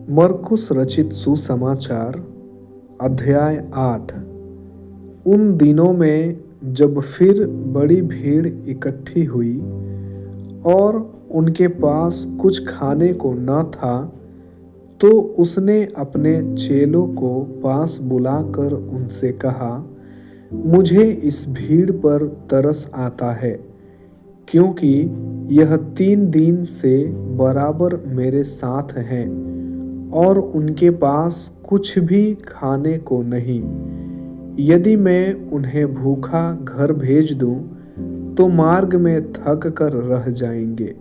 मरकुस रचित सुसमाचार अध्याय 8। उन दिनों में जब फिर बड़ी भीड़ इकट्ठी हुई और उनके पास कुछ खाने को न था, तो उसने अपने चेलों को पास बुलाकर उनसे कहा, मुझे इस भीड़ पर तरस आता है, क्योंकि यह 3 दिन से बराबर मेरे साथ हैं और उनके पास कुछ भी खाने को नहीं। यदि मैं उन्हें भूखा घर भेज दूं, तो मार्ग में थक कर रह जाएंगे,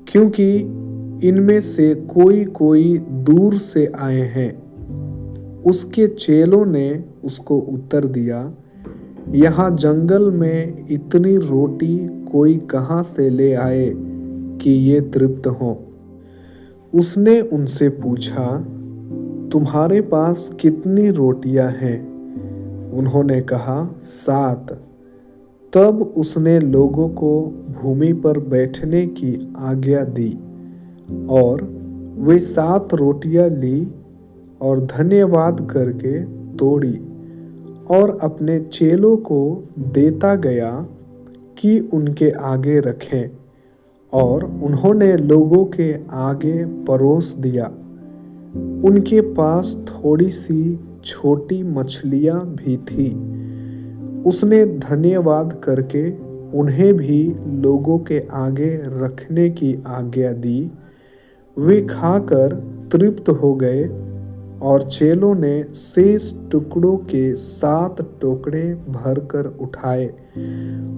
क्योंकि इनमें से कोई कोई दूर से आए हैं। उसके चेलों ने उसको उत्तर दिया, यहाँ जंगल में इतनी रोटी कोई कहाँ से ले आए कि ये तृप्त हों। उसने उनसे पूछा, तुम्हारे पास कितनी रोटियां हैं? उन्होंने कहा, 7। तब उसने लोगों को भूमि पर बैठने की आज्ञा दी और वे 7 रोटियां ली और धन्यवाद करके तोड़ी और अपने चेलों को देता गया कि उनके आगे रखें, और उन्होंने लोगों के आगे परोस दिया। उनके पास थोड़ी सी छोटी मछलियां भी थी। उसने धन्यवाद करके उन्हें भी लोगों के आगे रखने की आज्ञा दी। वे खाकर तृप्त हो गए और चेलों ने शेष टुकड़ों के 7 टोकरे भरकर उठाए,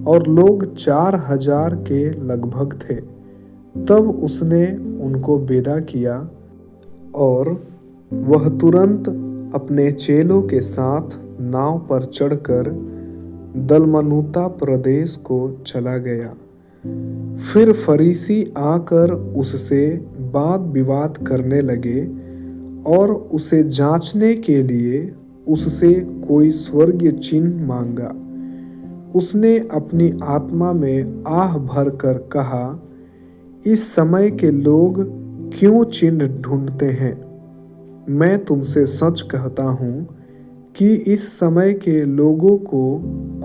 और लोग 4000 के लगभग थे। तब उसने उनको विदा किया और वह तुरंत अपने चेलों के साथ नाव पर चढ़कर दलमनूता प्रदेश को चला गया। फिर फरीसी आकर उससे वाद विवाद करने लगे और उसे जांचने के लिए उससे कोई स्वर्गीय चिन्ह मांगा। उसने अपनी आत्मा में आह भरकर कहा, इस समय के लोग क्यों चिन्ह ढूंढते हैं? मैं तुमसे सच कहता हूँ कि इस समय के लोगों को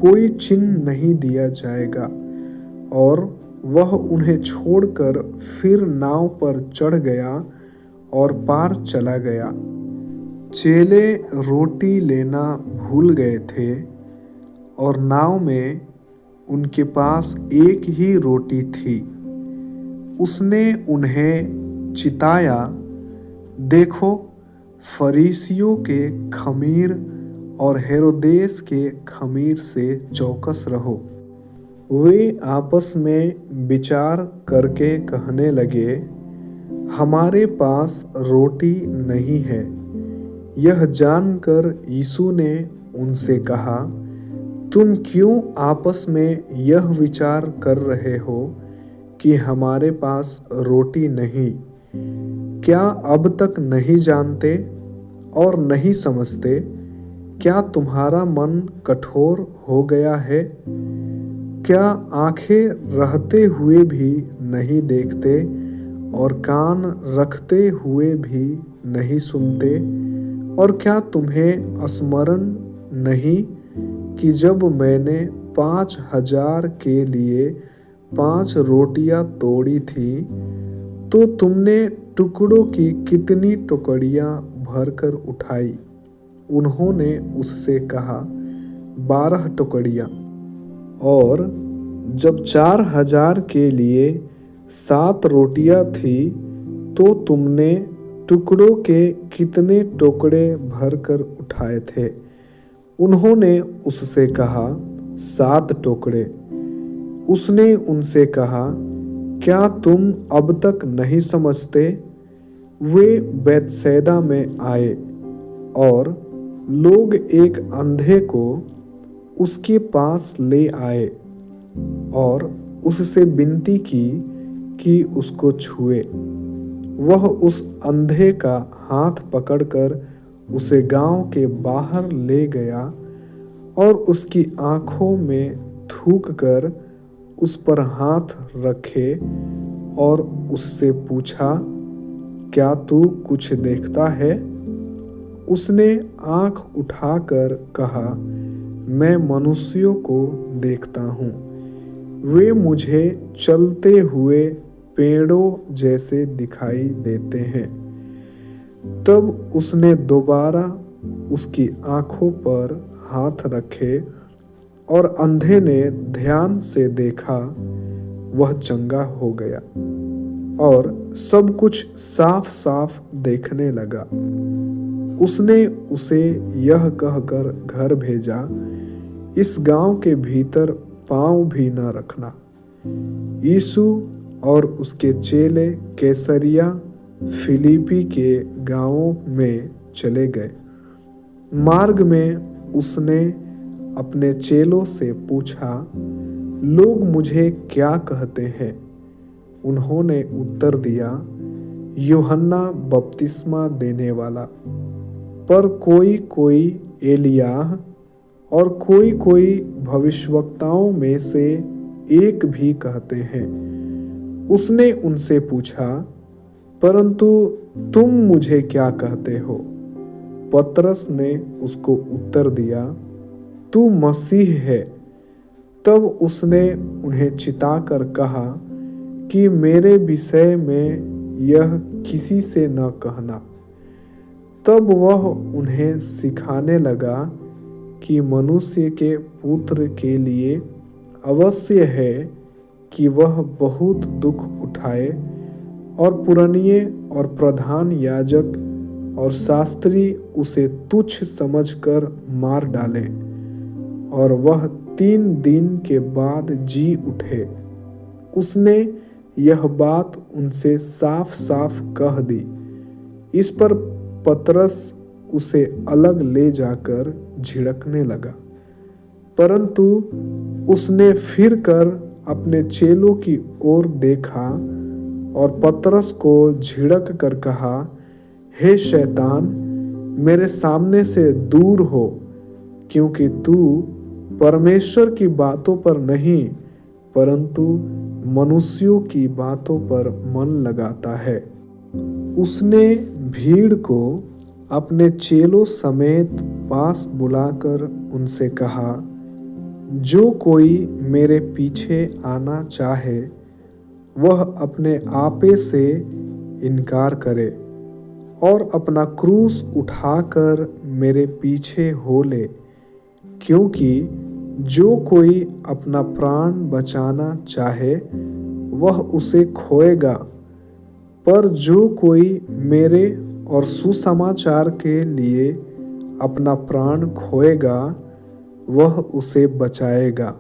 कोई चिन्ह नहीं दिया जाएगा। और वह उन्हें छोड़कर फिर नाव पर चढ़ गया और पार चला गया। चेले रोटी लेना भूल गए थे और नाव में उनके पास एक ही रोटी थी। उसने उन्हें चिताया, देखो, फरीसियों के खमीर और हेरोदेस के खमीर से चौकस रहो। वे आपस में विचार करके कहने लगे, हमारे पास रोटी नहीं है। यह जानकर यीशु ने उनसे कहा, तुम क्यों आपस में यह विचार कर रहे हो कि हमारे पास रोटी नहीं? क्या अब तक नहीं जानते और नहीं समझते? क्या तुम्हारा मन कठोर हो गया है? क्या आंखें रहते हुए भी नहीं देखते और कान रखते हुए भी नहीं सुनते? और क्या तुम्हें स्मरण नहीं कि जब मैंने 5000 के लिए 5 रोटियां तोड़ी थी, तो तुमने टुकड़ों की कितनी टुकड़ियां भरकर उठाई? उन्होंने उससे कहा, 12 टुकड़ियां। और जब 4000 के लिए 7 रोटियां थी, तो तुमने टुकड़ों के कितने टुकड़े भरकर उठाए थे? उन्होंने उससे कहा, 7 टुकड़े। उसने उनसे कहा, क्या तुम अब तक नहीं समझते? वे बैतसैदा में आए और लोग एक अंधे को उसके पास ले आए और उससे विनती की कि उसको छुए। वह उस अंधे का हाथ पकड़कर उसे गांव के बाहर ले गया और उसकी आंखों में थूक कर उस पर हाथ रखे और उससे पूछा, क्या तू कुछ देखता है? उसने आँख उठाकर कहा, मैं मनुष्यों को देखता हूँ। वे मुझे चलते हुए पेड़ों जैसे दिखाई देते हैं। तब उसने दोबारा उसकी आँखों पर हाथ रखे और अंधे ने ध्यान से देखा, वह चंगा हो गया और सब कुछ साफ साफ देखने लगा। उसने उसे यह कहकर घर भेजा, इस गांव के भीतर पांव भी न रखना। यीशु और उसके चेले कैसरिया फिलिप्पी के गांवों में चले गए। मार्ग में उसने अपने चेलों से पूछा, लोग मुझे क्या कहते हैं? उन्होंने उत्तर दिया, यूहन्ना बपतिस्मा देने वाला, पर कोई कोई एलियाह और कोई कोई भविष्यवक्ताओं में से एक भी कहते हैं। उसने उनसे पूछा, परंतु तुम मुझे क्या कहते हो? पतरस ने उसको उत्तर दिया, तू मसीह है। तब उसने उन्हें चिताकर कहा कि मेरे विषय में यह किसी से न कहना। तब वह उन्हें सिखाने लगा कि मनुष्य के पुत्र के लिए अवश्य है कि वह बहुत दुख उठाए और पुरनिये और प्रधान याजक और शास्त्री उसे तुच्छ समझकर मार डालें और वह 3 दिन के बाद जी उठे। उसने यह बात उनसे साफ साफ कह दी। इस पर पतरस उसे अलग ले जाकर झिड़कने लगा, परंतु उसने फिर कर अपने चेलों की ओर देखा और पतरस को झिड़क कर कहा, हे शैतान, मेरे सामने से दूर हो, क्योंकि तू परमेश्वर की बातों पर नहीं परंतु मनुष्यों की बातों पर मन लगाता है। उसने भीड़ को अपने चेलों समेत पास बुलाकर उनसे कहा, जो कोई मेरे पीछे आना चाहे वह अपने आपे से इनकार करे और अपना क्रूस उठाकर मेरे पीछे हो ले। क्योंकि जो कोई अपना प्राण बचाना चाहे वह उसे खोएगा, पर जो कोई मेरे और सुसमाचार के लिए अपना प्राण खोएगा वह उसे बचाएगा।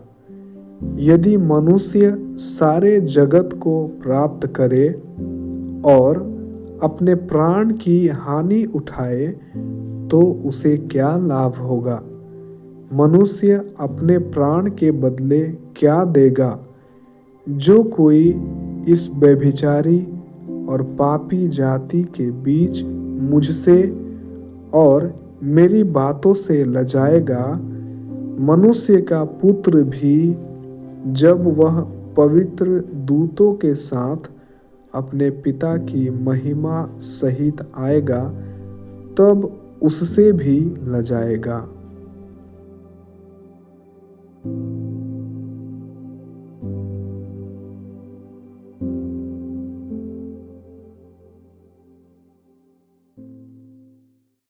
यदि मनुष्य सारे जगत को प्राप्त करे और अपने प्राण की हानि उठाए तो उसे क्या लाभ होगा? मनुष्य अपने प्राण के बदले क्या देगा? जो कोई इस व्यभिचारी और पापी जाति के बीच मुझसे और मेरी बातों से लजाएगा, मनुष्य का पुत्र भी जब वह पवित्र दूतों के साथ अपने पिता की महिमा सहित आएगा तब उससे भी लजाएगा।